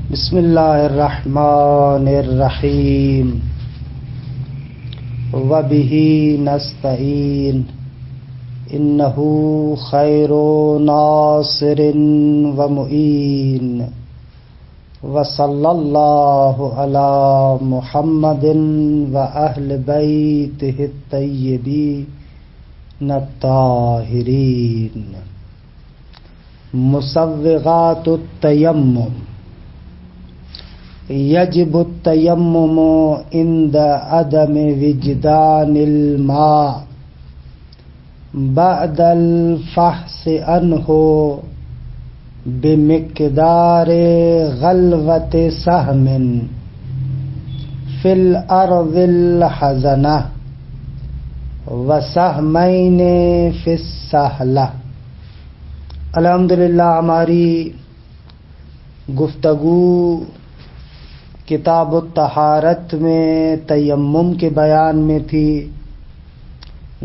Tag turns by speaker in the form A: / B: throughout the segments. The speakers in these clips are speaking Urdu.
A: بسم اللہ الرحمن الرحیم وبہ نستعین انہ خیر ناصر ومعین وصلی اللہ علی محمد واہل بیتہ الطیبین الطاہرین. مسوغات التیمم. یجب التیمم عند عدم وجدان الماء بعد الفحص عنہ بمقدار غلوۃ سهم فی الارض الحزنہ وسہمین فی السہلہ. الحمدللہ ہماری گفتگو کتاب الطہارت میں تیمم کے بیان میں تھی.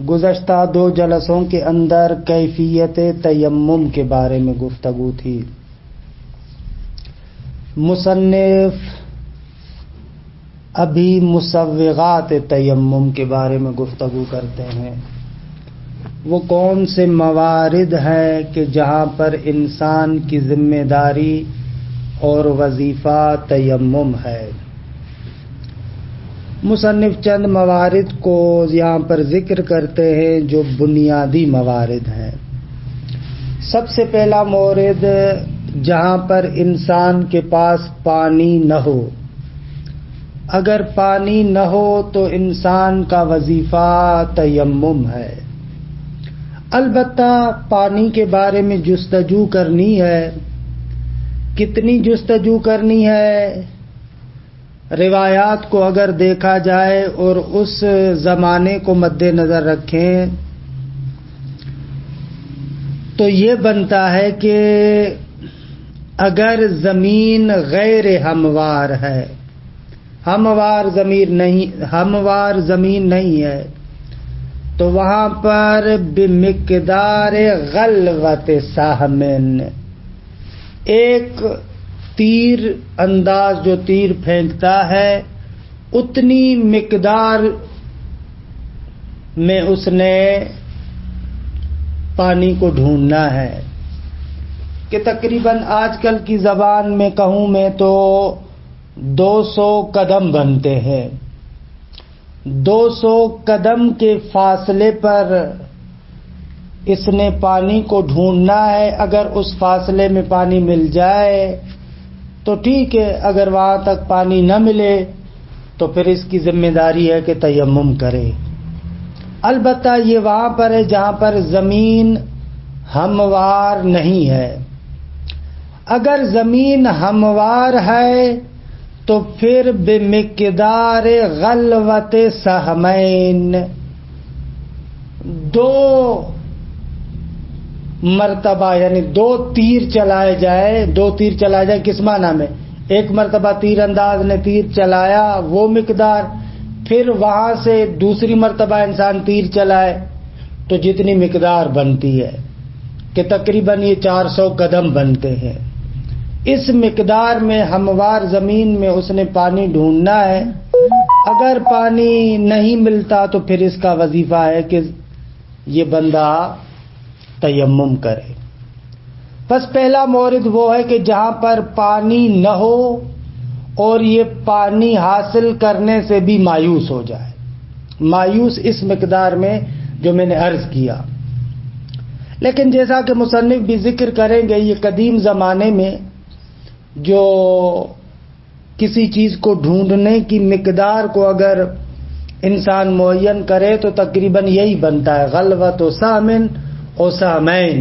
A: گزشتہ 2 جلسوں کے اندر کیفیت تیمم کے بارے میں گفتگو تھی. مصنف ابھی مسوغات تیمم کے بارے میں گفتگو کرتے ہیں. وہ کون سے موارد ہیں کہ جہاں پر انسان کی ذمہ داری اور وظیفہ تیمم ہے. مصنف چند موارد کو یہاں پر ذکر کرتے ہیں جو بنیادی موارد ہیں. سب سے پہلا مورد جہاں پر انسان کے پاس پانی نہ ہو. اگر پانی نہ ہو تو انسان کا وظیفہ تیمم ہے. البتہ پانی کے بارے میں جستجو کرنی ہے. کتنی جستجو کرنی ہے؟ روایات کو اگر دیکھا جائے اور اس زمانے کو مد نظر رکھیں تو یہ بنتا ہے کہ اگر زمین غیر ہموار ہے، ہموار زمین نہیں ہے، تو وہاں پر بمقدار غلوۃ سہم، ایک تیر انداز جو تیر پھینکتا ہے اتنی مقدار میں اس نے پانی کو ڈھونڈنا ہے. کہ تقریباً آج کل کی زبان میں کہوں میں تو 200 قدم بنتے ہیں. 200 قدم کے فاصلے پر اس نے پانی کو ڈھونڈنا ہے. اگر اس فاصلے میں پانی مل جائے تو ٹھیک ہے، اگر وہاں تک پانی نہ ملے تو پھر اس کی ذمہ داری ہے کہ تیمم کرے. البتہ یہ وہاں پر ہے جہاں پر زمین ہموار نہیں ہے. اگر زمین ہموار ہے تو پھر بمقدار غلوۃ سہمین 2 مرتبہ یعنی 2 تیر چلائے جائے. 2 تیر چلائے جائے کس معنی میں؟ ایک مرتبہ تیر انداز نے تیر چلایا وہ مقدار، پھر وہاں سے دوسری مرتبہ انسان تیر چلائے تو جتنی مقدار بنتی ہے کہ تقریباً یہ 400 قدم بنتے ہیں. اس مقدار میں ہموار زمین میں اس نے پانی ڈھونڈنا ہے. اگر پانی نہیں ملتا تو پھر اس کا وظیفہ ہے کہ یہ بندہ تیمم کرے. بس پہلا مورد وہ ہے کہ جہاں پر پانی نہ ہو اور یہ پانی حاصل کرنے سے بھی مایوس ہو جائے. مایوس اس مقدار میں جو میں نے عرض کیا. لیکن جیسا کہ مصنف بھی ذکر کریں گے، یہ قدیم زمانے میں جو کسی چیز کو ڈھونڈنے کی مقدار کو اگر انسان معین کرے تو تقریباً یہی بنتا ہے، غلوۃ سہم و سہمین.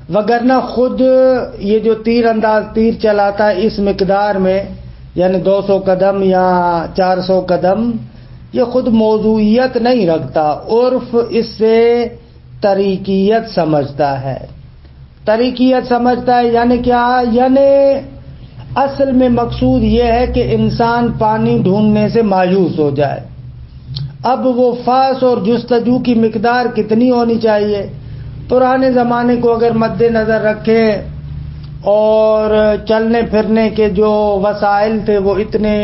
A: وگرنہ خود یہ جو تیر انداز تیر چلاتا ہے اس مقدار میں یعنی 200 قدم یا 400 قدم، یہ خود موضوعیت نہیں رکھتا. عرف اس سے طریقیت سمجھتا ہے. طریقیت سمجھتا ہے یعنی کیا؟ یعنی اصل میں مقصود یہ ہے کہ انسان پانی ڈھونڈنے سے مایوس ہو جائے. اب وہ فحص اور جستجو کی مقدار کتنی ہونی چاہیے؟ پرانے زمانے کو اگر مد نظر رکھیں اور چلنے پھرنے کے جو وسائل تھے وہ اتنے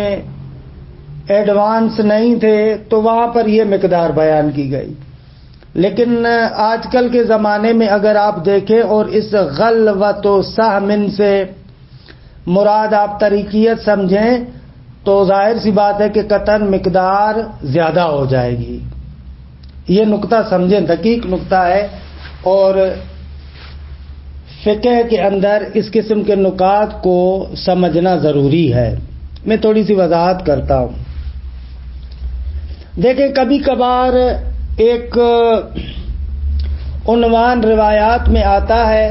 A: ایڈوانس نہیں تھے، تو وہاں پر یہ مقدار بیان کی گئی. لیکن آج کل کے زمانے میں اگر آپ دیکھیں اور اس غلوۃ و سہمن سے مراد آپ طریقیت سمجھیں تو ظاہر سی بات ہے کہ قطعاً مقدار زیادہ ہو جائے گی. یہ نقطہ سمجھیں، دقیق نقطہ ہے، اور فقہ کے اندر اس قسم کے نکات کو سمجھنا ضروری ہے. میں تھوڑی سی وضاحت کرتا ہوں. دیکھیں کبھی کبھار ایک عنوان روایات میں آتا ہے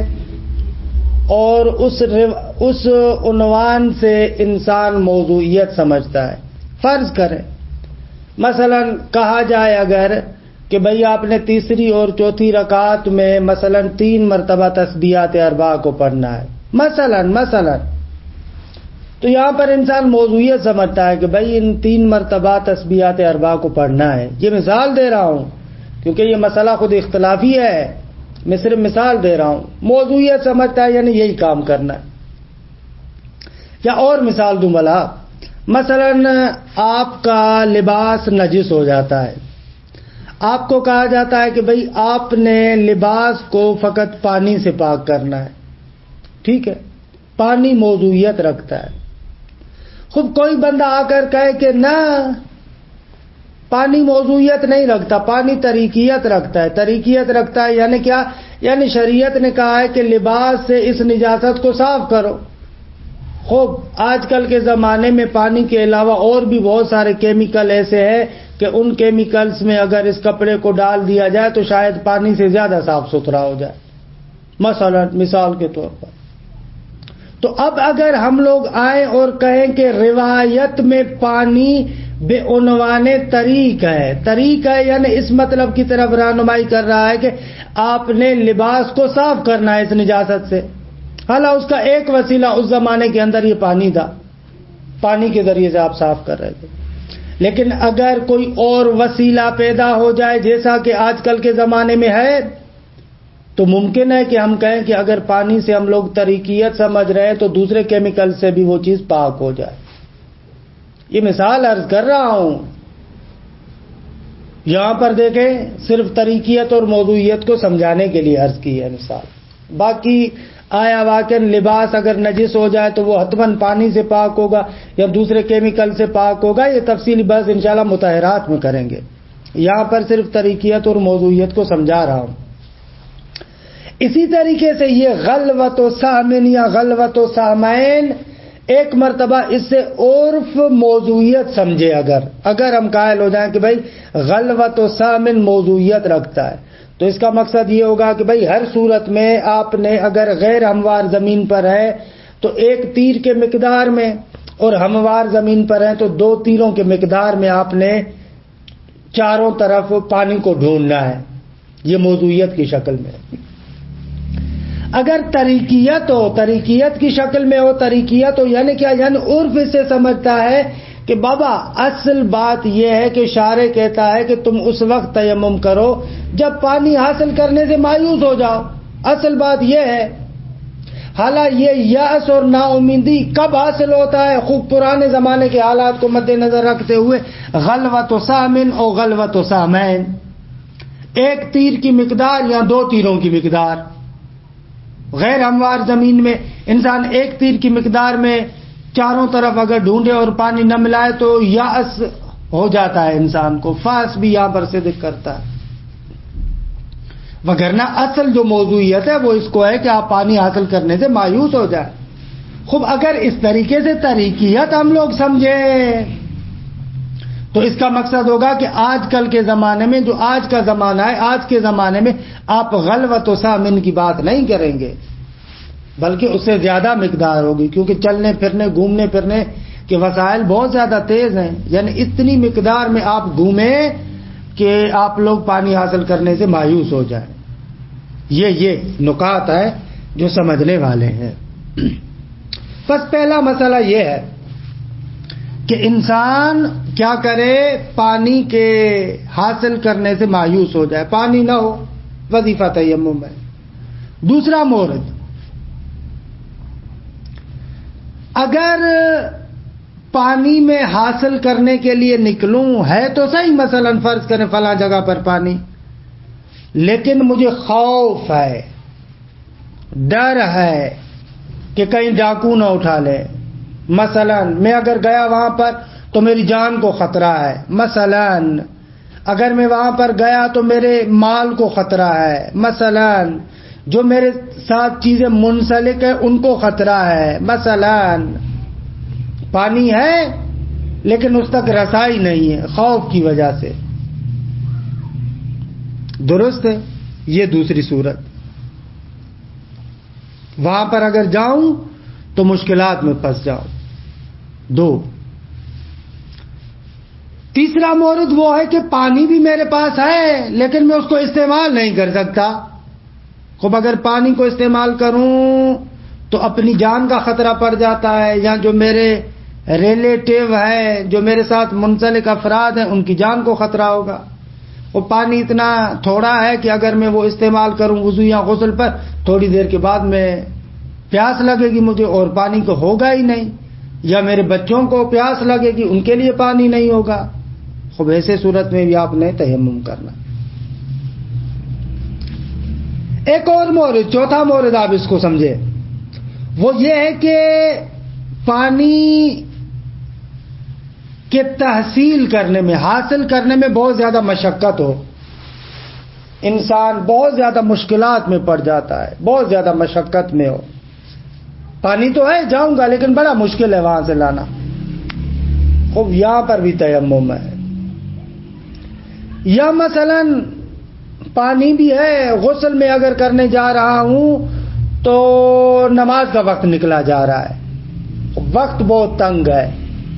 A: اور اس عنوان سے انسان موضوعیت سمجھتا ہے. فرض کریں مثلا کہا جائے اگر کہ بھئی آپ نے تیسری اور چوتھی رکعت میں مثلا 3 مرتبہ تسبیحات اربعہ کو پڑھنا ہے مثلا تو یہاں پر انسان موضوعیت سمجھتا ہے کہ بھئی ان 3 مرتبہ تسبیحات اربعہ کو پڑھنا ہے. یہ مثال دے رہا ہوں کیونکہ یہ مسئلہ خود اختلافی ہے، میں صرف مثال دے رہا ہوں. موضوعیت سمجھتا ہے یعنی یہی کام کرنا ہے. یا اور مثال دوں بھلا، مثلا آپ کا لباس نجس ہو جاتا ہے، آپ کو کہا جاتا ہے کہ بھئی آپ نے لباس کو فقط پانی سے پاک کرنا ہے. ٹھیک ہے، پانی موضوعیت رکھتا ہے. خود کوئی بندہ آ کر کہے کہ نہ پانی موضوعیت نہیں رکھتا، پانی طریقیت رکھتا ہے. طریقیت رکھتا ہے یعنی کیا؟ یعنی شریعت نے کہا ہے کہ لباس سے اس نجاست کو صاف کرو. خوب آج کل کے زمانے میں پانی کے علاوہ اور بھی بہت سارے کیمیکل ایسے ہیں کہ ان کیمیکلز میں اگر اس کپڑے کو ڈال دیا جائے تو شاید پانی سے زیادہ صاف ستھرا ہو جائے، مثال کے طور پر. تو اب اگر ہم لوگ آئیں اور کہیں کہ روایت میں پانی بے عنوان طریق ہے یعنی اس مطلب کی طرف رہنمائی کر رہا ہے کہ آپ نے لباس کو صاف کرنا ہے اس نجاست سے. حالانکہ اس کا ایک وسیلہ اس زمانے کے اندر یہ پانی تھا، پانی کے ذریعے سے آپ صاف کر رہے تھے. لیکن اگر کوئی اور وسیلہ پیدا ہو جائے جیسا کہ آج کل کے زمانے میں ہے تو ممکن ہے کہ ہم کہیں کہ اگر پانی سے ہم لوگ طریقیت سمجھ رہے ہیں تو دوسرے کیمیکل سے بھی وہ چیز پاک ہو جائے. یہ مثال عرض کر رہا ہوں. یہاں پر دیکھیں صرف طریقیت اور موضوعیت کو سمجھانے کے لیے عرض کی ہے مثال. باقی آیا واقعا لباس اگر نجس ہو جائے تو وہ حتماً پانی سے پاک ہوگا یا دوسرے کیمیکل سے پاک ہوگا، یہ تفصیلی بحث انشاءاللہ مطہرات میں کریں گے. یہاں پر صرف طریقیت اور موضوعیت کو سمجھا رہا ہوں. اسی طریقے سے یہ غلوۃ و سہمن یا غلوۃ و سہمین ایک مرتبہ اس سے عرف موضوعیت سمجھے. اگر ہم قائل ہو جائیں کہ بھائی غلوۃ و سہمن موضوعیت رکھتا ہے تو اس کا مقصد یہ ہوگا کہ بھائی ہر صورت میں آپ نے اگر غیر ہموار زمین پر ہے تو 1 تیر کے مقدار میں، اور ہموار زمین پر ہے تو 2 تیروں کے مقدار میں آپ نے چاروں طرف پانی کو ڈھونڈنا ہے. یہ موضوعیت کی شکل میں. اگر طریقیت کی شکل میں ہو، طریقیت ہو یعنی کیا؟ یعنی عرف اس سے سمجھتا ہے کہ بابا اصل بات یہ ہے کہ شارع کہتا ہے کہ تم اس وقت تیمم کرو جب پانی حاصل کرنے سے مایوس ہو جاؤ. اصل بات یہ ہے. حالانکہ یہ یأس اور نا امیدی کب حاصل ہوتا ہے؟ خوب پرانے زمانے کے حالات کو مد نظر رکھتے ہوئے غلوۃ و سہمن اور غلوۃ و سہمین، 1 تیر کی مقدار یا 2 تیروں کی مقدار. غیر ہموار زمین میں انسان 1 تیر کی مقدار میں چاروں طرف اگر ڈھونڈے اور پانی نہ ملائے تو یأس ہو جاتا ہے انسان کو. فاس بھی یہاں پر صدق کرتا ہے. وگرنہ اصل جو موضوعیت ہے وہ اس کو ہے کہ آپ پانی حاصل کرنے سے مایوس ہو جائے. خوب اگر اس طریقے سے طریقیت ہم لوگ سمجھیں تو اس کا مقصد ہوگا کہ آج کل کے زمانے میں جو آج کا زمانہ ہے، آج کے زمانے میں آپ غلوۃ و سہمن کی بات نہیں کریں گے بلکہ اس سے زیادہ مقدار ہوگی، کیونکہ چلنے پھرنے گھومنے پھرنے کے وسائل بہت زیادہ تیز ہیں. یعنی اتنی مقدار میں آپ گھومیں کہ آپ لوگ پانی حاصل کرنے سے مایوس ہو جائیں. یہ نکات ہے جو سمجھنے والے ہیں. بس پہلا مسئلہ یہ ہے کہ انسان کیا کرے؟ پانی کے حاصل کرنے سے مایوس ہو جائے، پانی نہ ہو، وظیفہ تیمم ہے. دوسرا مورد اگر پانی میں حاصل کرنے کے لیے نکلوں ہے تو صحیح، مثلا فرض کریں فلاں جگہ پر پانی، لیکن مجھے خوف ہے، ڈر ہے کہ کہیں ڈاکو نہ اٹھا لے، مثلا میں اگر گیا وہاں پر تو میری جان کو خطرہ ہے، مثلا اگر میں وہاں پر گیا تو میرے مال کو خطرہ ہے، مثلا جو میرے ساتھ چیزیں منسلک ہیں ان کو خطرہ ہے، مثلا پانی ہے لیکن اس تک رسائی نہیں ہے خوف کی وجہ سے، درست ہے؟ یہ دوسری صورت، وہاں پر اگر جاؤں تو مشکلات میں پھنس جاؤں، دو۔ تیسرا مورد وہ ہے کہ پانی بھی میرے پاس ہے لیکن میں اس کو استعمال نہیں کر سکتا۔ خب اگر پانی کو استعمال کروں تو اپنی جان کا خطرہ پڑ جاتا ہے، یا جو میرے ریلیٹیو ہے، جو میرے ساتھ منسلک افراد ہیں، ان کی جان کو خطرہ ہوگا۔ وہ پانی اتنا تھوڑا ہے کہ اگر میں وہ استعمال کروں وضو یا غسل پر، تھوڑی دیر کے بعد میں پیاس لگے گی مجھے اور پانی تو ہوگا ہی نہیں، یا میرے بچوں کو پیاس لگے گی ان کے لیے پانی نہیں ہوگا۔ خب ایسے صورت میں بھی آپ نے تیمم کرنا۔ ایک اور مورد، چوتھا مورد آپ اس کو سمجھے، وہ یہ ہے کہ پانی کے تحصیل کرنے میں، حاصل کرنے میں بہت زیادہ مشقت ہو، انسان بہت زیادہ مشکلات میں پڑ جاتا ہے، بہت زیادہ مشقت میں ہو، پانی تو ہے جاؤں گا لیکن بڑا مشکل ہے وہاں سے لانا، خوب یہاں پر بھی تیمم ہے۔ یا مثلا پانی بھی ہے، غسل میں اگر کرنے جا رہا ہوں تو نماز کا وقت نکلا جا رہا ہے، وقت بہت تنگ ہے،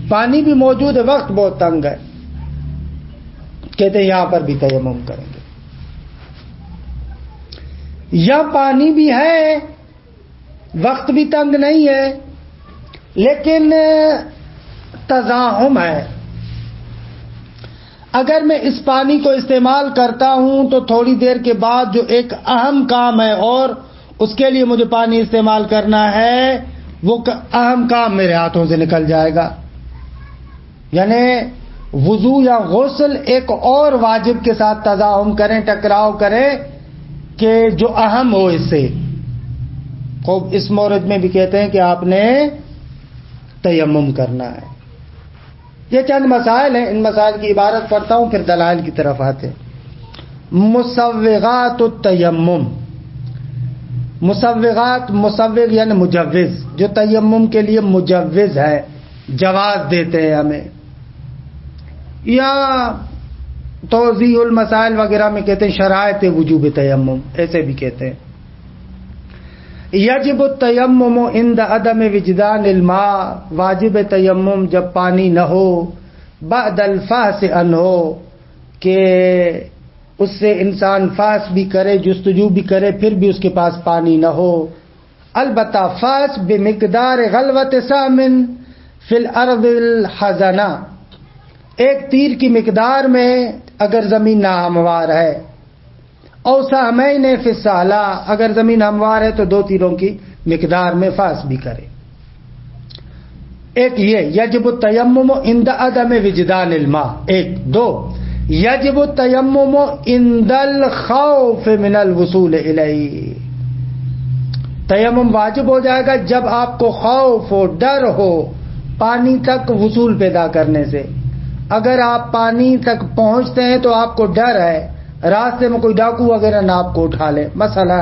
A: پانی بھی موجود ہے، وقت بہت تنگ ہے، کہتے ہیں یہاں پر بھی تیمم کریں گے۔ یا پانی بھی ہے، وقت بھی تنگ نہیں ہے، لیکن تزاحم ہے، اگر میں اس پانی کو استعمال کرتا ہوں تو تھوڑی دیر کے بعد جو ایک اہم کام ہے اور اس کے لیے مجھے پانی استعمال کرنا ہے، وہ اہم کام میرے ہاتھوں سے نکل جائے گا، یعنی وضو یا غسل ایک اور واجب کے ساتھ تزاحم کریں، ٹکراؤ کریں کہ جو اہم ہو اس سے۔ خوب اس مورد میں بھی کہتے ہیں کہ آپ نے تیمم کرنا ہے۔ یہ چند مسائل ہیں، ان مسائل کی عبارت پڑھتا ہوں پھر دلائل کی طرف آتے ہیں۔ مسوغات التیمم، مسوغات، مسوغ یعنی مجوز، جو تیمم کے لیے مجوز ہے، جواز دیتے ہیں ہمیں، یا توضیح المسائل وغیرہ میں کہتے ہیں شرائط وجوب تیمم، ایسے بھی کہتے ہیں۔ یجب التیمم عند عدم وجدان الماء، واجب تیمم جب پانی نہ ہو، بعد الفحص عنہ، کہ اس سے انسان فحص بھی کرے، جستجو بھی کرے، پھر بھی اس کے پاس پانی نہ ہو۔ البتہ فحص بمقدار غلوۃ سام فی الارض الحزنہ، ایک تیر کی مقدار میں اگر زمین ناہموار ہے، اور سہمین فی السالہ، اگر زمین ہموار ہے تو 2 تیروں کی مقدار میں فحص بھی کرے۔ ایک یہ یجب التیمم عند عدم وجدان الماء، ایک دو یجب التیمم عند الخوف من الوصول الیہ، تیمم واجب ہو جائے گا جب آپ کو خوف ہو، ڈر ہو پانی تک وصول پیدا کرنے سے۔ اگر آپ پانی تک پہنچتے ہیں تو آپ کو ڈر ہے راستے میں کوئی ڈاکو وغیرہ نہ آپ کو اٹھا لے، مثلا،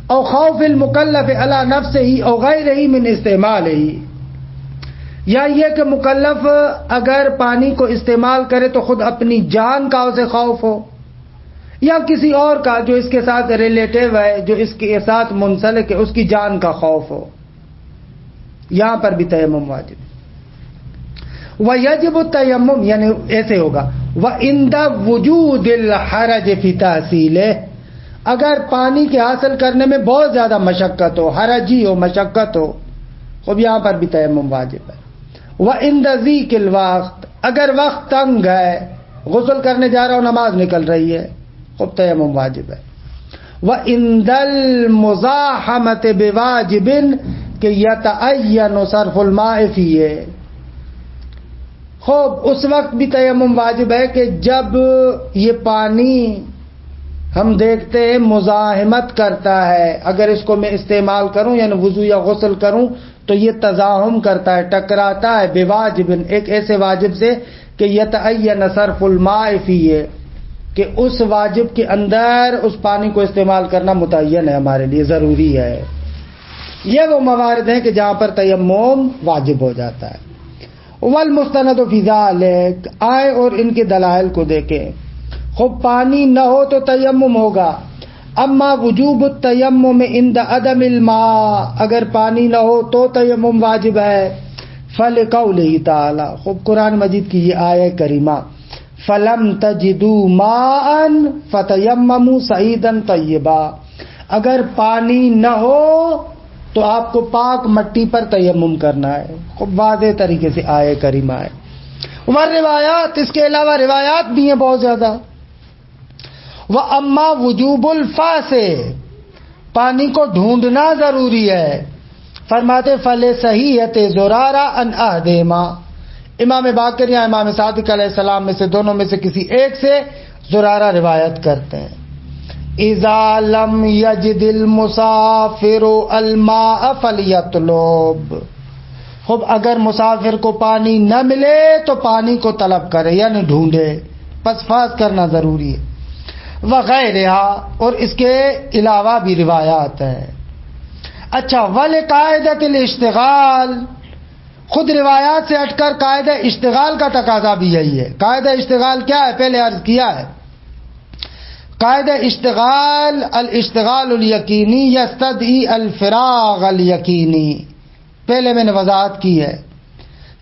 A: او خوف المکلف علی نفسہ او غیرہ من استعمالہ، یا یہ کہ مکلف اگر پانی کو استعمال کرے تو خود اپنی جان کا اسے خوف ہو، یا کسی اور کا جو اس کے ساتھ ریلیٹیو ہے، جو اس کے ساتھ منسلک ہے، اس کی جان کا خوف ہو، یہاں پر بھی تیمم واجب ہے۔ وَيَجِبُ التَّيَمُّمُ، یعنی ایسے ہوگا، وَعِنْدَ وُجُودِ الْحَرَجِ فِي تَحْصِيلِهِ، اگر پانی کے حاصل کرنے میں بہت زیادہ مشقت ہو، حرجی ہو، مشقت ہو، خب یہاں پر بھی تیمم واجب ہے۔ وَعِنْدَ ضِيقِ الْوَقْتِ، اگر وقت تنگ ہے، غسل کرنے جا رہا ہوں نماز نکل رہی ہے، خب تیمم واجب ہے۔ وَعِنْدَ الْمُزَاحَمَةِ بِوَاجِبٍ کہ یتعین صرف الماء فیہ، خوب اس وقت بھی تیمم واجب ہے کہ جب یہ پانی ہم دیکھتے ہیں مزاحمت کرتا ہے، اگر اس کو میں استعمال کروں یعنی وضو یا غسل کروں تو یہ تزاحم کرتا ہے، ٹکراتا ہے بواجب، ایک ایسے واجب سے کہ یتعین صرف الماء فیہ، کہ اس واجب کے اندر اس پانی کو استعمال کرنا متعین ہے، ہمارے لیے ضروری ہے۔ یہ وہ موارد ہیں کہ جہاں پر تیمم واجب ہو جاتا ہے۔ والمستند فی ذلک، آئے اور ان کے دلائل کو دیکھیں۔ خوب پانی نہ ہو تو تیمم ہوگا، اما وجوب التیمم عند عدم الماء، اگر پانی نہ ہو تو تیمم واجب ہے، فلقولہ تعالی، خوب قرآن مجید کی یہ آیہ کریمہ، فلم تجدوا ماء فتیمموا صعیدا طیبا، اگر پانی نہ ہو تو آپ کو پاک مٹی پر تیمم کرنا ہے، خوب واضح طریقے سے آیہ کریمہ ہے۔ والروایات، اس کے علاوہ روایات بھی ہیں بہت زیادہ۔ وَأَمَّا وُجُوبُ الْفَاسِ، پانی کو ڈھونڈنا ضروری ہے، فرماتے فَلِصَحِيحَةِ زُرَارَةَ عَنْ أَحَدِهِمَا، امام باقر یا امام صادق علیہ السلام میں سے دونوں میں سے کسی ایک سے زرارہ روایت کرتے ہیں، اِذَا لَمْ يَجِدِ الْمُسَافِرُ الْمَاءَ فَلْيَطْلُبْ، خوب اگر مسافر کو پانی نہ ملے تو پانی کو طلب کرے یعنی ڈھونڈے، پس فاس کرنا ضروری ہے۔ وغیرہ، اور اس کے علاوہ بھی روایات ہیں۔ اچھا، ولقاعدۃ الاشتغال، خود روایات سے ہٹ کر قاعدہ اشتغال کا تقاضا بھی یہی ہے۔ قاعدہ اشتغال کیا ہے؟ پہلے عرض کیا ہے، قاعدہ اشتغال الاشتغال الیقینی یستدعی الفراغ الیقینی، پہلے میں نے وضاحت کی ہے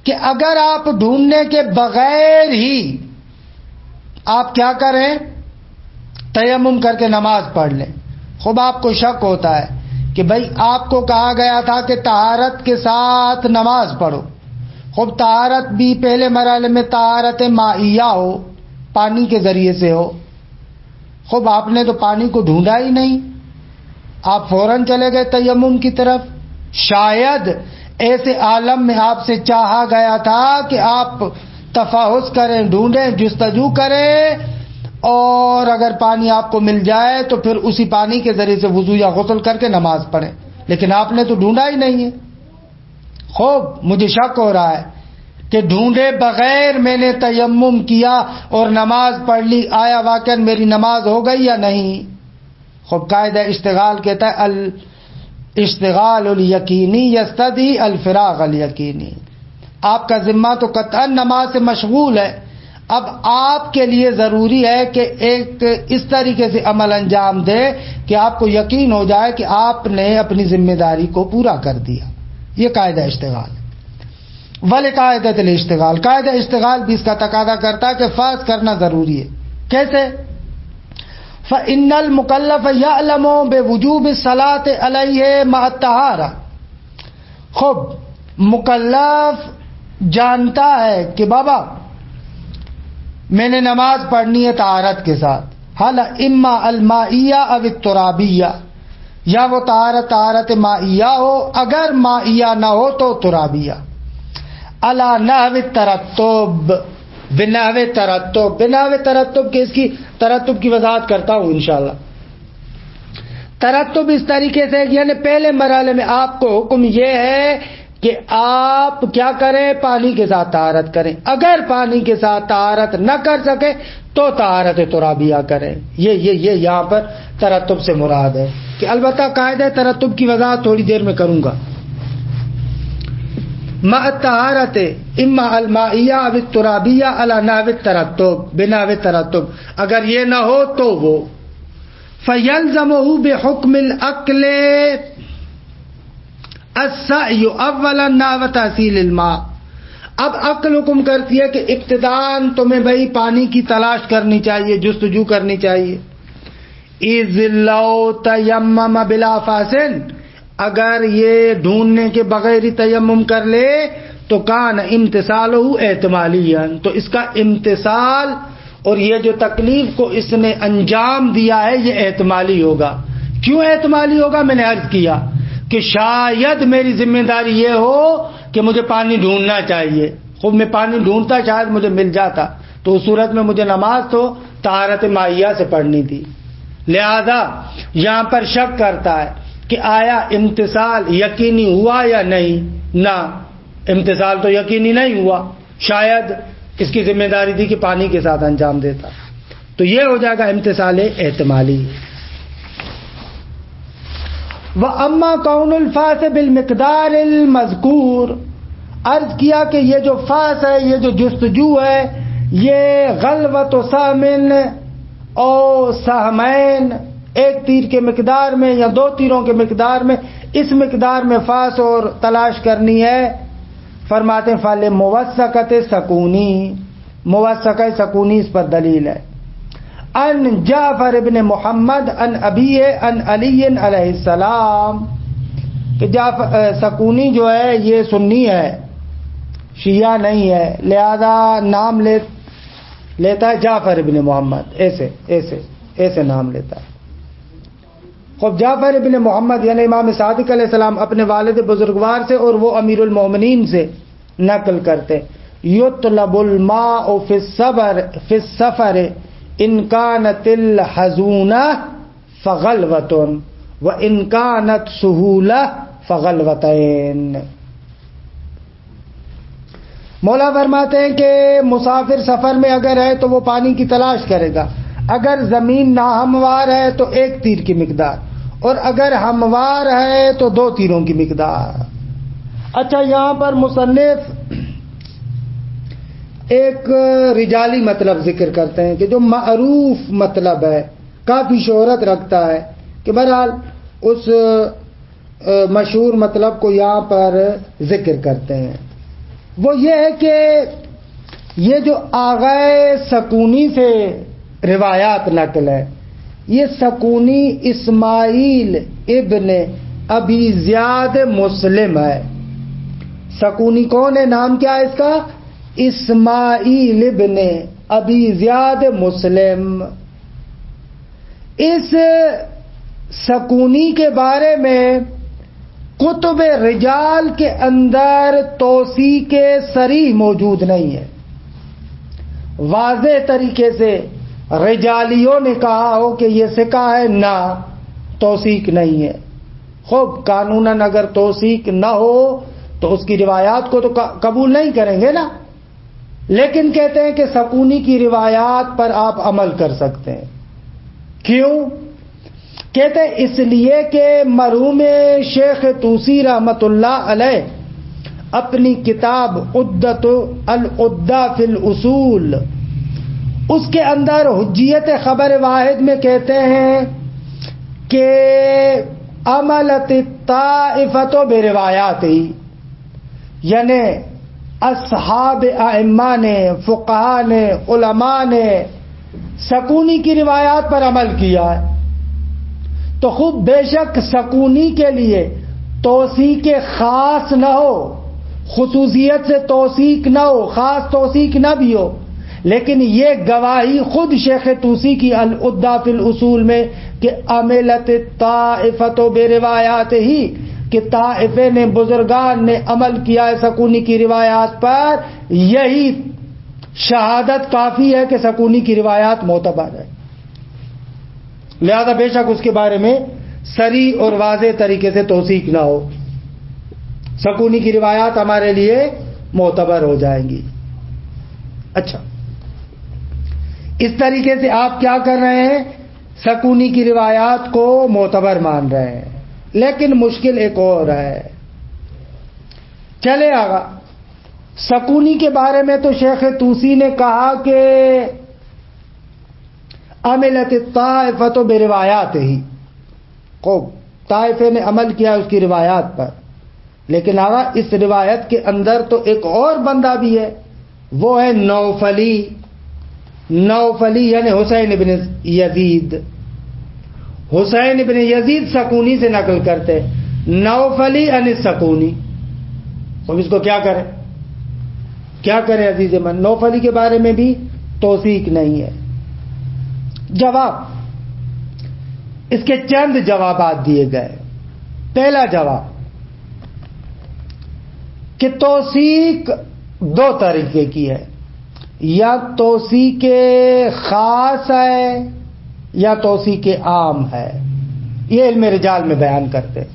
A: کہ اگر آپ ڈھونڈنے کے بغیر ہی آپ کیا کریں، تیمم کر کے نماز پڑھ لیں، خوب آپ کو شک ہوتا ہے کہ بھئی آپ کو کہا گیا تھا کہ طہارت کے ساتھ نماز پڑھو، خوب طہارت بھی پہلے مرحلے میں طہارت مائیہ ہو، پانی کے ذریعے سے ہو، خوب آپ نے تو پانی کو ڈھونڈا ہی نہیں، آپ فوراً چلے گئے تیمم کی طرف۔ شاید ایسے عالم میں آپ سے چاہا گیا تھا کہ آپ تفحص کریں، ڈھونڈیں، جستجو کریں، اور اگر پانی آپ کو مل جائے تو پھر اسی پانی کے ذریعے سے وضو یا غسل کر کے نماز پڑھیں، لیکن آپ نے تو ڈھونڈا ہی نہیں ہے۔ خوب مجھے شک ہو رہا ہے کہ ڈھونڈے بغیر میں نے تیمم کیا اور نماز پڑھ لی، آیا واقعا میری نماز ہو گئی یا نہیں؟ خوب قاعدہ اشتغال کہتا ہے الاشتغال الیقینی یستدعی الفراغ الیقینی، آپ کا ذمہ تو قطعاً نماز سے مشغول ہے، اب آپ کے لیے ضروری ہے کہ ایک اس طریقے سے عمل انجام دے کہ آپ کو یقین ہو جائے کہ آپ نے اپنی ذمہ داری کو پورا کر دیا، یہ قاعدہ اشتغال ہے۔ ولقاعدۃ الاشتغال، قاعدہ اشتغال بھی اس کا تقاضا کرتا ہے کہ فرض کرنا ضروری ہے۔ کیسے؟ فإن المکلف یعلم بوجوب الصلاۃ علیہ مع الطہارہ، خوب مکلف جانتا ہے کہ بابا میں نے نماز پڑھنی ہے طہارت کے ساتھ، حال اما المائیہ او الترابیہ، یا وہ طہارت مائیہ ہو، اگر مائیہ نہ ہو تو ترابیہ، علی نحو الترتب، بنحو ترتب، بنحو ترتب کے اس کی ترتب کی وضاحت کرتا ہوں انشاءاللہ۔ ترتب اس طریقے سے یعنی پہلے مرحلے میں آپ کو حکم یہ ہے کہ آپ کیا کریں، پانی کے ساتھ طہارت کریں، اگر پانی کے ساتھ طہارت نہ کر سکے تو طہارت ترابیہ کریں، یہ یہاں پر ترتب سے مراد ہے کہ البتہ قاعدہ ترتب کی وضاحت تھوڑی دیر میں کروں گا۔ مع الطہارت اما المائیہ او الترابیہ علی نحو الترتب، بنحو ترتب، اگر یہ نہ ہو تو وہ فیلزمہ بحکم العقل السعی اولا نحو تحصیل الماء، اب عقل حکم کرتی ہے کہ ابتداءً تمہیں بھائی پانی کی تلاش کرنی چاہیے، جستجو کرنی چاہیے۔ اذ لو تیمم بلا فاسن، اگر یہ ڈھونڈنے کے بغیر ہی تیمم کر لے تو کان امتثالہ احتمالیاً، تو اس کا امتثال اور یہ جو تکلیف کو اس نے انجام دیا ہے یہ احتمالی ہوگا۔ کیوں احتمالی ہوگا؟ میں نے عرض کیا کہ شاید میری ذمہ داری یہ ہو کہ مجھے پانی ڈھونڈنا چاہیے، خود میں پانی ڈھونڈتا شاید مجھے مل جاتا، تو اس صورت میں مجھے نماز تو طہارت مائیہ سے پڑھنی تھی. لہذا یہاں پر شک کرتا ہے کہ آیا امتثال یقینی ہوا یا نہیں. نہ، امتثال تو یقینی نہیں ہوا، شاید اس کی ذمہ داری تھی کہ پانی کے ساتھ انجام دیتا، تو یہ ہو جائے گا امتثال احتمالی. وَأَمَّا كَوْنُ الْفَاسِ بِالْمِقْدَارِ الْمَذْكُورِ، عرض کیا کہ یہ جو فاس ہے، یہ جو جستجو ہے، یہ غلوۃ سہمن اور سہمین، ایک تیر کے مقدار میں یا دو تیروں کے مقدار میں، اس مقدار میں فاس اور تلاش کرنی ہے. فرماتے ہیں فعل موثقت سکونی، موثقہ سکونی اس پر دلیل ہے. ان جعفر ابن محمد ان ابی ان علی علیہ السلام، کہ سکونی جو ہے یہ سنی ہے، شیعہ نہیں ہے، لہذا نام لیتا ہے جعفر ابن محمد، ایسے نام لیتا ہے. خب جعفر ابن محمد یعنی امام صادق علیہ السلام اپنے والد بزرگوار سے اور وہ امیر المومنین سے نقل کرتے، یطلب الماء فی السفر ان کانت الحزونہ فغلوۃ وان کانت سہولہ فغلوتین. مولا فرماتے ہیں کہ مسافر سفر میں اگر ہے تو وہ پانی کی تلاش کرے گا، اگر زمین ناہموار ہے تو ایک تیر کی مقدار، اور اگر ہموار ہے تو دو تیروں کی مقدار. اچھا، یہاں پر مصنف ایک رجالی مطلب ذکر کرتے ہیں کہ جو معروف مطلب ہے، کافی شہرت رکھتا ہے، کہ بہرحال اس مشہور مطلب کو یہاں پر ذکر کرتے ہیں. وہ یہ ہے کہ یہ جو آغائے سکونی سے روایات نقل ہے، یہ سکونی اسماعیل ابن ابی زیاد مسلم ہے. سکونی کون ہے؟ نام کیا ہے اس کا؟ اسماعیل ابن ابی زیاد مسلم. اس سکونی کے بارے میں کتب رجال کے اندر توثیق صریح موجود نہیں ہے. واضح طریقے سے رجالیوں نے کہا ہو کہ یہ ثقہ ہے، نہ، توثیق نہیں ہے. خوب قانوناً اگر توثیق نہ ہو تو اس کی روایات کو تو قبول نہیں کریں گے نا، لیکن کہتے ہیں کہ سکونی کی روایات پر آپ عمل کر سکتے ہیں. کیوں؟ کہتے ہیں اس لیے کہ مرحوم شیخ طوسی رحمت اللہ علیہ اپنی کتاب عدۃ العدہ فی الاصول، اس کے اندر حجیت خبر واحد میں کہتے ہیں کہ عملت الطائفۃ بروایات ہی، یعنی اصحاب ائمہ نے، فقہاء نے، علماء نے سکونی کی روایات پر عمل کیا ہے. تو خوب بے شک سکونی کے لیے توثیق خاص نہ ہو، خصوصیت سے توثیق نہ ہو، خاص توثیق نہ بھی ہو، لیکن یہ گواہی خود شیخ طوسی کی العدہ فی الاصول میں کہ عملت الطائفۃ بروایات ہی، کہ طائفے نے، بزرگان نے عمل کیا ہے سکونی کی روایات پر، یہی شہادت کافی ہے کہ سکونی کی روایات معتبر ہے. لہذا بے شک اس کے بارے میں صریح اور واضح طریقے سے توثیق نہ ہو، سکونی کی روایات ہمارے لیے معتبر ہو جائیں گی. اچھا، اس طریقے سے آپ کیا کر رہے ہیں؟ سکونی کی روایات کو معتبر مان رہے ہیں. لیکن مشکل ایک اور ہے. چلے آگا، سکونی کے بارے میں تو شیخ طوسی نے کہا کہ عملت الطائفۃ بروایات ہی، خوب طائفے نے عمل کیا اس کی روایات پر، لیکن آگا اس روایت کے اندر تو ایک اور بندہ بھی ہے، وہ ہے نوفلی. نوفلی یعنی حسین ابن یزید. حسین ابن یزید سکونی سے نقل کرتے، نوفلی ان سکونی. اب اس کو کیا کرے عزیز من؟ نوفلی کے بارے میں بھی توثیق نہیں ہے. جواب، اس کے چند جوابات دیے گئے. پہلا جواب کہ توثیق دو طریقے کی ہے، یا توثیق خاص ہے یا توثیق عام ہے. یہ علم رجال میں بیان کرتے ہیں.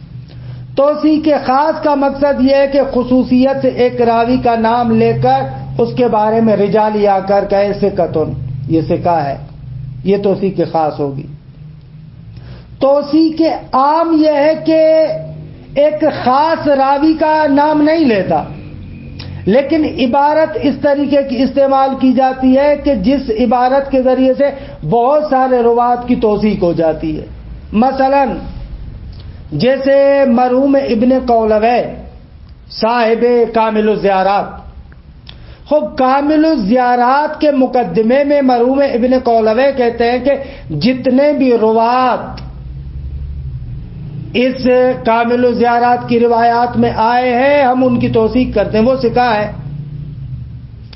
A: توثیق خاص کا مقصد یہ ہے کہ خصوصیت سے ایک راوی کا نام لے کر اس کے بارے میں رجال آ کر کہے ثقتن، یہ ثقہ ہے، یہ توثیق خاص ہوگی. توثیق عام یہ ہے کہ ایک خاص راوی کا نام نہیں لیتا، لیکن عبارت اس طریقے کی استعمال کی جاتی ہے کہ جس عبارت کے ذریعے سے بہت سارے روات کی توثیق ہو جاتی ہے. مثلا جیسے مرحوم ابن قولوی صاحب کامل الزیارات، خب کامل الزیارات کے مقدمے میں مرحوم ابن قولوی کہتے ہیں کہ جتنے بھی روات اس کامل الزیارات کی روایات میں آئے ہیں ہم ان کی توثیق کرتے ہیں، وہ ثقہ ہے.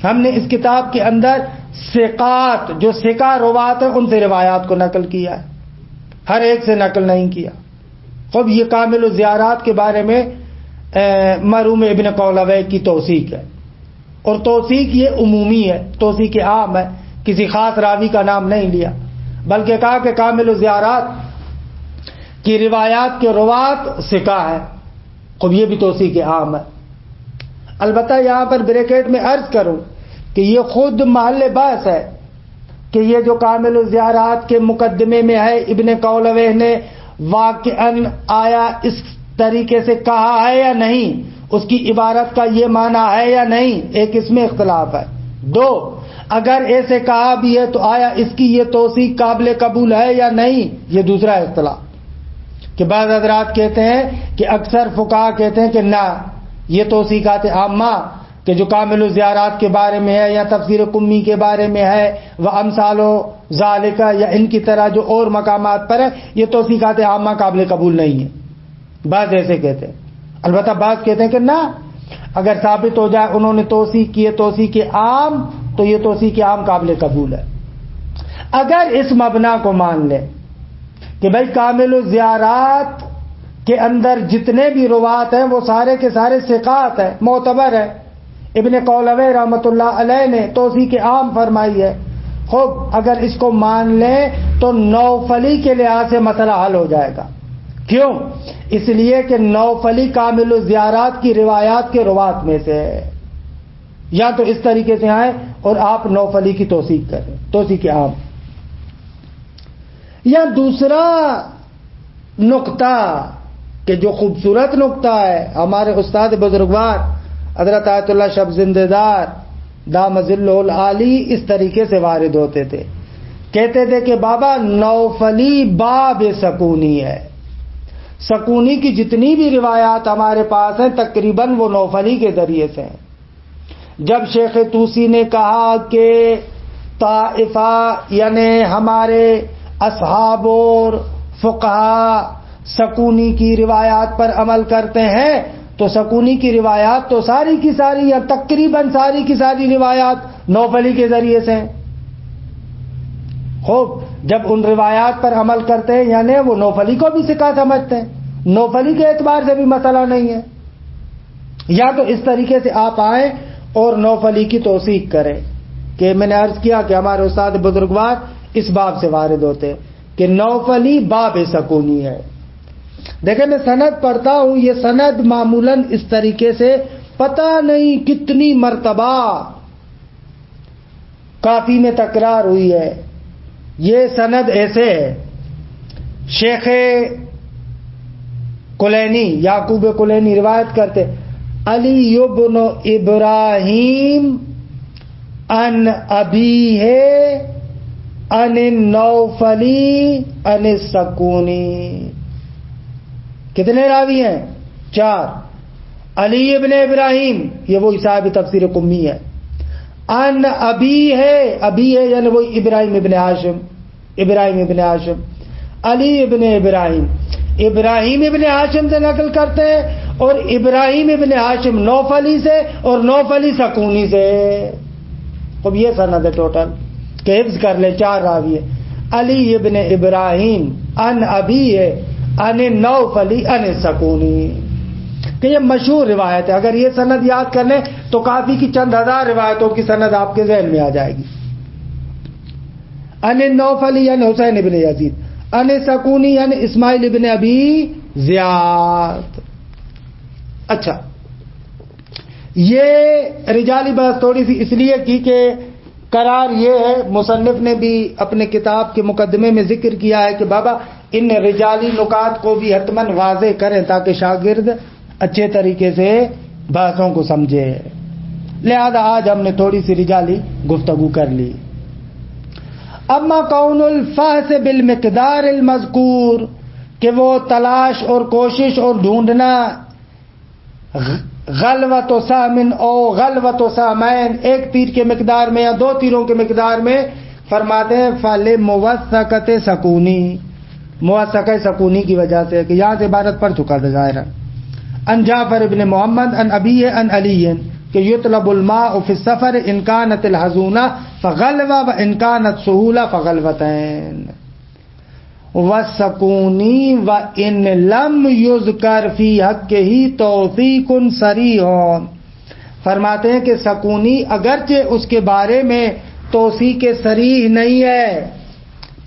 A: ہم نے اس کتاب کے اندر ثقات جو ثقہ روات ہیں ان سے روایات کو نقل کیا ہے، ہر ایک سے نقل نہیں کیا. خب یہ کامل الزیارات کے بارے میں مرحوم ابن قولوی کی توثیق ہے، اور توثیق یہ عمومی ہے، توثیق عام ہے، کسی خاص راوی کا نام نہیں لیا، بلکہ کہا کہ کامل الزیارات کی روایات کے روات ثقہ ہے. خب یہ بھی توثیق عام ہے. البتہ یہاں پر بریکٹ میں عرض کروں کہ یہ خود محل بحث ہے کہ یہ جو کامل الزیارات کے مقدمے میں ہے ابن قولوی نے واقعاً آیا اس طریقے سے کہا ہے یا نہیں، اس کی عبارت کا یہ معنی ہے یا نہیں، ایک اس میں اختلاف ہے. دو، اگر ایسے کہا بھی ہے تو آیا اس کی یہ توثیق قابل قبول ہے یا نہیں، یہ دوسرا اختلاف. کہ بعض حضرات کہتے ہیں کہ اکثر فقہا کہتے ہیں کہ نہ، یہ توثیقات عامہ کہ جو کامل الزیارات کے بارے میں ہے یا تفسیر قمی کے بارے میں ہے وہ امثال و ذالکہ یا ان کی طرح جو اور مقامات پر ہے، یہ توثیقات عامہ قابل قبول نہیں ہے. بعض ایسے کہتے ہیں. البتہ بعض کہتے ہیں کہ نہ، اگر ثابت ہو جائے انہوں نے توثیق کی ہے توثیق عام تو یہ توثیق عام قابل قبول ہے. اگر اس مبنا کو مان لیں کہ بھائی کامل الزیارات کے اندر جتنے بھی روات ہیں وہ سارے کے سارے ثقات ہیں، معتبر ہے، ابن قولوی رحمۃ اللہ علیہ نے توثیق عام فرمائی ہے. خوب اگر اس کو مان لیں تو نوفلی کے لحاظ سے مسئلہ حل ہو جائے گا. کیوں؟ اس لیے کہ نوفلی کامل الزیارات کی روایات کے روات میں سے ہے. یا تو اس طریقے سے آئیں اور آپ نوفلی کی توثیق کریں، توثیق عام. یا دوسرا نقطہ کہ جو خوبصورت نقطہ ہے، ہمارے استاد بزرگوار حضرت آیت اللہ شب زندہ دار دام ظلہ العالی اس طریقے سے وارد ہوتے تھے. کہتے تھے کہ بابا نوفلی باب سکونی ہے، سکونی کی جتنی بھی روایات ہمارے پاس ہیں تقریباً وہ نوفلی کے ذریعے سے ہیں. جب شیخ طوسی نے کہا کہ طائفہ یعنی ہمارے اصحاب اور فقہا سکونی کی روایات پر عمل کرتے ہیں، تو سکونی کی روایات تو ساری کی ساری یا تقریباً ساری کی ساری روایات نوفلی کے ذریعے سے ہیں. خوب جب ان روایات پر عمل کرتے ہیں یعنی وہ نوفلی کو بھی ثقہ سمجھتے ہیں، نوفلی کے اعتبار سے بھی مسئلہ نہیں ہے. یا تو اس طریقے سے آپ آئیں اور نوفلی کی توثیق کریں کہ میں نے عرض کیا کہ ہمارے استاد بزرگوار اس باب سے وارد ہوتے کہ نوفلی باب سکونی ہے. دیکھیں میں سند پڑھتا ہوں، یہ سند معمولاً اس طریقے سے پتہ نہیں کتنی مرتبہ کافی میں تکرار ہوئی ہے. یہ سند ایسے ہے، شیخ کلینی یعقوب کلینی روایت کرتے علی بن ابراہیم ان ابی ہے ان نوفلی ان سکونی. کتنے راوی ہیں؟ 4. علی ابن ابراہیم یہ وہی صاحب تفسیر قمی ہے. ان ابی ہے، ابی ہے یعنی وہی ابراہیم ابن ہاشم، ابراہیم ابن ہاشم. علی ابن ابراہیم، ابراہیم ابن ہاشم سے نقل کرتے ہیں، اور ابراہیم ابن ہاشم نوفلی سے، اور نوفلی سکونی سے. اب یہ سند ہے ٹوٹل کہ حفظ کر لے 4 راوی ہے. علی ابن ابراہیم ان ابی ہے ان نوفلی ان سکونی، کہ یہ مشہور روایت ہے. اگر یہ سند یاد کر لیں تو کافی کی چند ہزار روایتوں کی سند آپ کے ذہن میں آ جائے گی. ان نوفلی ان حسین ابن یزید ان سکونی ان اسماعیل ابن ابی زیاد. اچھا، یہ رجالی بحث تھوڑی سی اس لیے کی کہ قرار یہ ہے، مصنف نے بھی اپنے کتاب کے مقدمے میں ذکر کیا ہے کہ بابا ان رجالی نکات کو بھی حتماً واضح کریں تاکہ شاگرد اچھے طریقے سے بحثوں کو سمجھے. لہذا آج ہم نے تھوڑی سی رجالی گفتگو کر لی. اما کون الفحص بالمقدار المذکور، کہ وہ تلاش اور کوشش اور ڈھونڈنا غلوۃ و سامن او غلوۃ و سامین، ایک تیر کے مقدار میں یا دو تیروں کے مقدار میں، فرماتے ہیں فل موثقت سکونی، موثقہ سکونی کی وجہ سے، کہ یہاں سے عبارت پڑھ چکا تھا ظاہر. ان جعفر ابن محمد ان ابی ان علی کہ یطلب الماء فی السفر ان کانت الحزونہ فغلوہ و ان کانت سہولہ فغلوتین وسکونی و ان لم یذکر فی حق ہی توثیق صریح. فرماتے ہیں کہ سکونی اگرچہ اس کے بارے میں توثیق صریح نہیں ہے،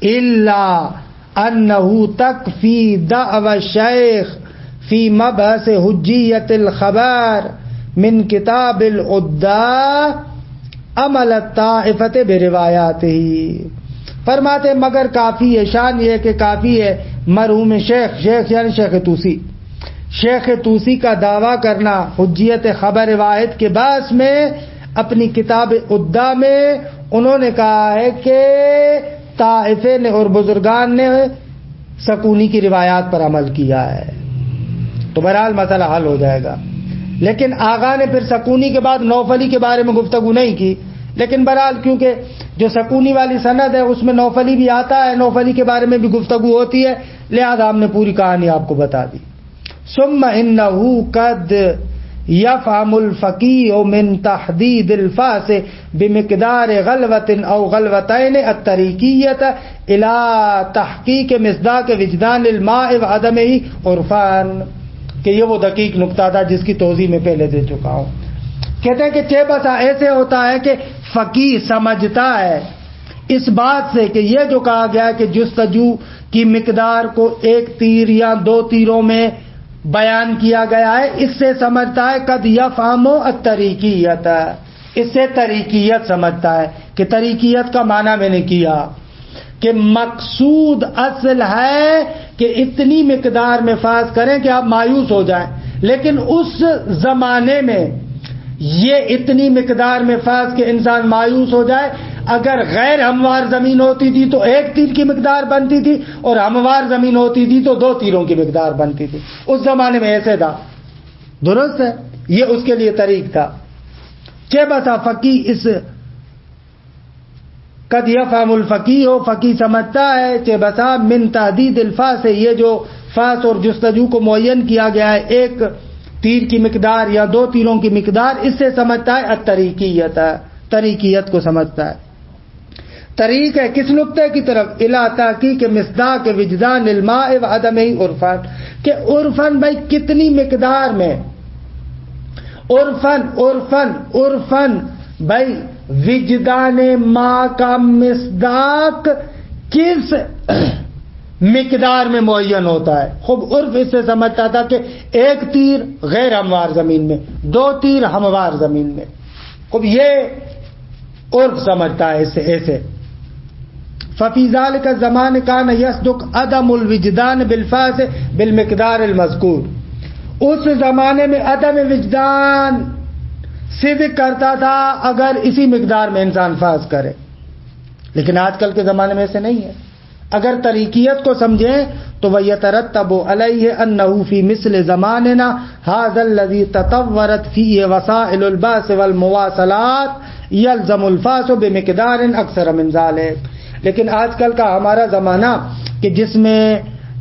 A: الا انہ تکفی دعوی الشیخ فی مبحث حجیت الخبر من کتاب العدہ عمل الطائفۃ بروایاتہ. فرماتے مگر کافی ہے، شان یہ کہ کافی ہے مرحوم شیخ یعنی شیخ توسی کا دعویٰ کرنا حجیت خبر واحد کے باعث میں اپنی کتاب عدہ میں انہوں نے کہا ہے کہ طائفے نے اور بزرگان نے سکونی کی روایات پر عمل کیا ہے. تو بہرحال مسئلہ حل ہو جائے گا. لیکن آغا نے پھر سکونی کے بعد نوفلی کے بارے میں گفتگو نہیں کی، لیکن بہرحال کیونکہ جو سکونی والی سند ہے اس میں نوفلی بھی آتا ہے، نوفلی کے بارے میں بھی گفتگو ہوتی ہے، لہذا ہم نے پوری کہانی آپ کو بتا دی. ثم انہ قد یفہم الفقیہ من تحدید الفاظ بمقدار غلوۃ او غلوتین الطریقیۃ الی تحقیق مصداق وجدان الماء وعدمہ عرفان. کہ یہ وہ دقیق نقطہ تھا جس کی توضیح میں پہلے دے چکا ہوں. کہتے ہیں کہ چھ بسا ایسے ہوتا ہے کہ فقیہ سمجھتا ہے اس بات سے کہ یہ جو کہا گیا ہے کہ جستجو کی مقدار کو ایک تیر یا دو تیروں میں بیان کیا گیا ہے، اس سے سمجھتا ہے قد یفہم الطریقیت، اس سے طریقیت سمجھتا ہے. کہ طریقیت کا معنی میں نے کیا کہ مقصود اصل ہے کہ اتنی مقدار میں فاز کریں کہ آپ مایوس ہو جائیں، لیکن اس زمانے میں یہ اتنی مقدار میں فاز کہ انسان مایوس ہو جائے. اگر غیر ہموار زمین ہوتی تھی تو ایک تیر کی مقدار بنتی تھی، اور ہموار زمین ہوتی تھی تو دو تیروں کی مقدار بنتی تھی. اس زمانے میں ایسے تھا. درست ہے، یہ اس کے لیے طریق تھا. چھ بسا فقیہ اس قد یفہم الفقیہ ہو، فقیہ سمجھتا ہے چہ بسا من تحدید الفاظ سے، یہ جو فاس اور جستجو کو معین کیا گیا ہے ایک تیر کی مقدار یا دو تیروں کی مقدار، اس سے سمجھتا ہے الطریقیت، طریقیت کو سمجھتا ہے. طریق ہے کس نقطے کی طرف؟ الی تحقیق مصداق وجدان الماء وعدمہ عرفان، کہ عرفن بھائی کتنی مقدار میں، عرفن بھائی وجدان ماء کا مصداق کس مقدار میں معین ہوتا ہے. خوب عرف اس سے سمجھتا تھا کہ ایک تیر غیر ہموار زمین میں، دو تیر ہموار زمین میں. خوب یہ عرف سمجھتا ہے اس سے ایسے. ففی ذلک الزمان کان یصدق عدم الوجدان بالفاظ بالمقدار المذکور، اس زمانے میں عدم وجدان صدق کرتا تھا اگر اسی مقدار میں انسان فاز کرے. لیکن آج کل کے زمانے میں ایسے نہیں ہے. اگر طریقیت کو سمجھیں تو وَيَتَرَتَّبُ عَلَيْهِ أَنَّهُ فِي مِثْلِ زَمَانِنَا هَذَا الَّذِي تَطَوَّرَتْ فِيهِ وَسَائِلُ الْبَعْثِ وَالْمُوَاصَلَاتِ يَلْزَمُ الْفَاسُ بِمِقْدَارٍ أَكْثَرَ مِنْ ذَلِكَ. لیکن آج کل کا ہمارا زمانہ کہ جس میں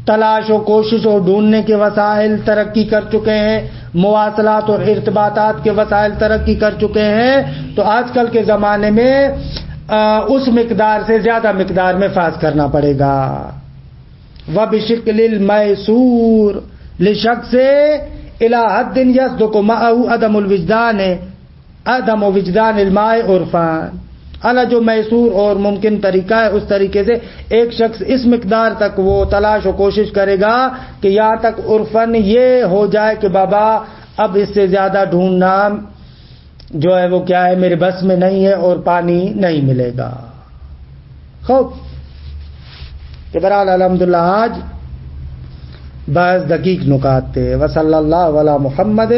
A: تلاش و کوشش اور ڈھونڈنے کے وسائل ترقی کر چکے ہیں، مواصلات اور ارتباطات کے وسائل ترقی کر چکے ہیں، تو آج کل کے زمانے میں اس مقدار سے زیادہ مقدار میں فاز کرنا پڑے گا. وبشکل المیسور لشخص الی حد یصدق معه عدم الوجدان عدم وجدان الماء عرفان، اعلیٰ جو میسور اور ممکن طریقہ ہے اس طریقے سے ایک شخص اس مقدار تک وہ تلاش و کوشش کرے گا کہ یہاں تک عرفن یہ ہو جائے کہ بابا اب اس سے زیادہ ڈھونڈنا جو ہے وہ کیا ہے میرے بس میں نہیں ہے اور پانی نہیں ملے گا. خوب کہ برحال الحمدللہ آج بعض دقیق نکات تھے. وصلی اللہ علی محمد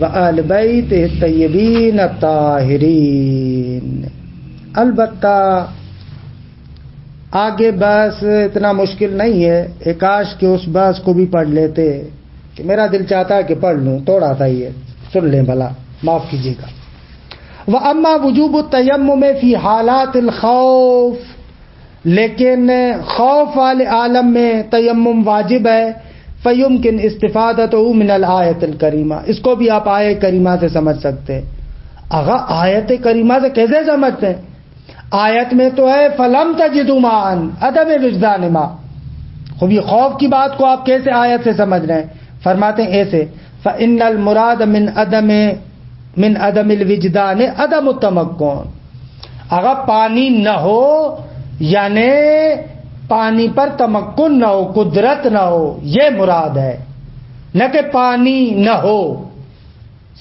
A: وآل بیتہ الطیبین الطاہرین. البتہ آگے بس اتنا مشکل نہیں ہے، ایک کاش کہ اس بس کو بھی پڑھ لیتے کہ میرا دل چاہتا ہے کہ پڑھ لوں، تھوڑا سا ہی ہے، سن لیں بھلا، معاف کیجیے گا. وَأَمَّا وُجُوبُ التَّيَمُّمِ فِي حالات الخوف، لیکن خوف والے عالم میں تیمم واجب ہے. فَيُمْكِنْ اسْتِفَادَتُهُ مِنَ الْآیَةِ الْکَرِیمَہ، اس کو بھی آپ آیت کریمہ سے سمجھ سکتے ہیں. آغا آیت کریمہ سے کیسے سمجھتے ہیں؟ آیت میں تو ہے فَلَمْ تَجِدُوا مَاءً عدم وجدان ماء. خوب یہ خوف کی بات کو آپ کیسے آیت سے سمجھ رہے ہیں؟ فرماتے ہیں ایسے فَإِنَّ الْمُرَادَ من عدم الوجدان عدم التمکن. اگر پانی نہ ہو یعنی پانی پر تمکن نہ ہو، قدرت نہ ہو، یہ مراد ہے، نہ کہ پانی نہ ہو.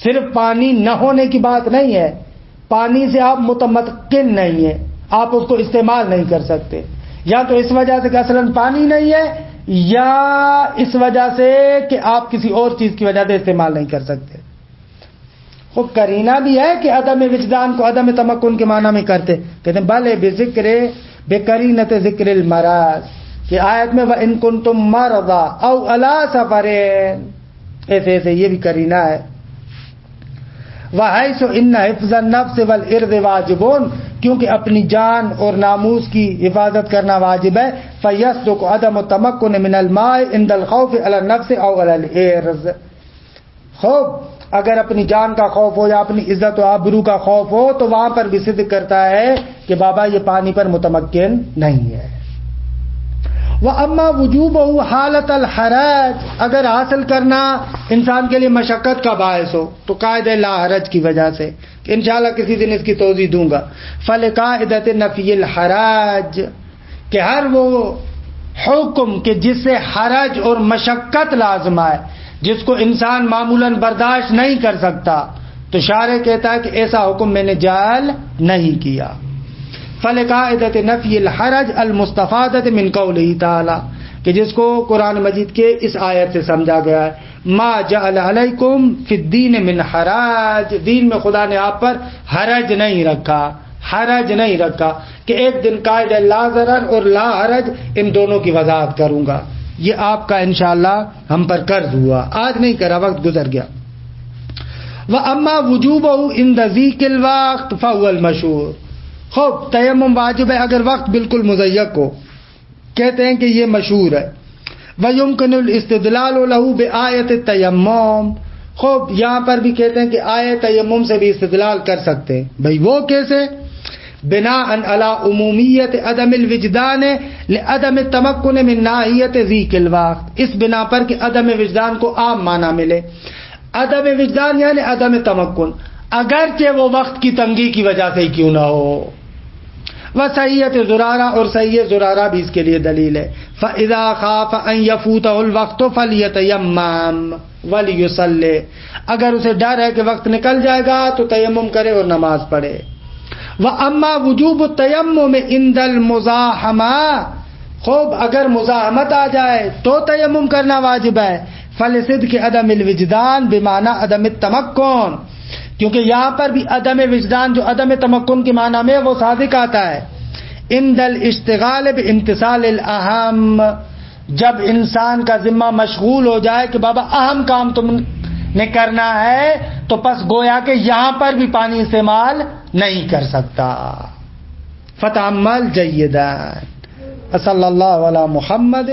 A: صرف پانی نہ ہونے کی بات نہیں ہے، پانی سے آپ متمکن نہیں ہیں، آپ اس کو استعمال نہیں کر سکتے، یا تو اس وجہ سے کہ اصلاً پانی نہیں ہے، یا اس وجہ سے کہ آپ کسی اور چیز کی وجہ سے استعمال نہیں کر سکتے. وہ کرینہ بھی ہے کہ عدم وجدان کو عدم تمکن کے معنی میں کرتے، کہتے ہیں بھلے بذکر بقرینۃ ذکر المرض، کہ آیت میں وَإِن كُنتُم مَرْضَىٰ أَوْ عَلَىٰ سَفَرٍ، ایسے ایسے یہ بھی کرینہ ہے. وَحَيْثُ إِنَّ حِفْظَ النَّفْسِ وَالْعِرْضِ وَاجِبٌ، کیونکہ اپنی جان اور ناموس کی حفاظت کرنا واجب ہے. فَيَصْدُقُ عَدَمُ التَّمَكُّنِ مِنَ الْمَاءِ عِنْدَ الْخَوْفِ عَلَى النَّفْسِ أَوْ عَلَى الْعِرْضِ. خوب اگر اپنی جان کا خوف ہو یا اپنی عزت و آبرو کا خوف ہو تو وہاں پر بھی صدق کرتا ہے کہ بابا یہ پانی پر متمکن نہیں ہے. وَأَمَّا وُجُوبُهُ حَالَةَ الْحَرَجِ، اگر حاصل کرنا انسان کے لیے مشقت کا باعث ہو تو قاعدہ لا حرج کی وجہ سے، کہ انشاءاللہ کسی دن اس کی توضیح دوں گا. فَلِقَاعِدَةِ نَفْيِ الْحَرَجِ، کہ ہر وہ حکم کہ جس سے حرج اور مشقت لازم ہے، جس کو انسان معمولاً برداشت نہیں کر سکتا، تو شارع کہتا ہے کہ ایسا حکم میں نے جعل نہیں کیا. فَلِقَاعِدَةِ نَفْيِ الْحَرَجِ الْمُسْتَفَادَةِ مِنْ قَوْلِهِ تَعَالَى، کہ جس کو قرآن مجید کے اس آیت سے سمجھا گیا ہے مَا جَعَلَ عَلَيْكُمْ فِي الدِّينِ مِنْ حَرَجٍ، دین میں خدا نے آپ پر حرج نہیں رکھا، حرج نہیں رکھا. کہ ایک دن قاعدہ لا ضرر اور لا حرج ان دونوں کی وضاحت کروں گا، یہ آپ کا انشاءاللہ ہم پر قرض ہوا، آج نہیں کرا، وقت گزر گیا. وَأَمَّا وُجُوبُهُ عِنْدَ ضِيقِ الْوَقْتِ فَهُوَ الْمَشْهُورُ. خوب تیمم واجب ہے اگر وقت بالکل مضیق ہو، کہتے ہیں کہ یہ مشہور ہے. وَيُمْكِنُ الْاِسْتِدْلَالُ لَهُ بِآیَةِ التَّیَمُّم. خوب یہاں پر بھی کہتے ہیں کہ آیت تیمم سے بھی استدلال کر سکتے ہیں. بھئی وہ کیسے؟ بناء علی عمومیت عدم الوجدان لعدم التمکن من ناحیت ذیک الوقت، اس بنا پر کہ عدم وجدان کو عام معنی ملے. عدم وجدان یعنی عدم تمکن، اگرچہ وہ وقت کی تنگی کی وجہ سے ہی کیوں نہ ہو. وصحیحۃ زرارہ، اور صحیح زرارہ بھی اس کے لیے دلیل ہے. فَإِذَا خَافَ أَن يَفُوتَهُ الْوَقْتُ فَلْيَتَيَمَّمْ وَلْيُصَلِّ، اگر اسے ڈر ہے کہ وقت نکل جائے گا تو تیمم کرے اور نماز پڑھے. وَأَمَّا وُجُوبُ التَّيَمُّمِ عِنْدَ الْمُزَاحَمَةِ، خوب اگر مزاحمت آ جائے تو تیمم کرنا واجب ہے. فَلِصِدْقِ عَدَمِ الْوِجْدَانِ بِمَعنَى عَدَمِ التَّمَكُّن، کیونکہ یہاں پر بھی عدم وجدان جو عدم تمکن کے معنی میں وہ صادق آتا ہے. عند الاشتغال بامتثال الاہم، جب انسان کا ذمہ مشغول ہو جائے کہ بابا اہم کام تم نے کرنا ہے تو پس گویا کہ یہاں پر بھی پانی استعمال نہیں کر سکتا. فتعمل جیداً. صلی اللہ علی محمد.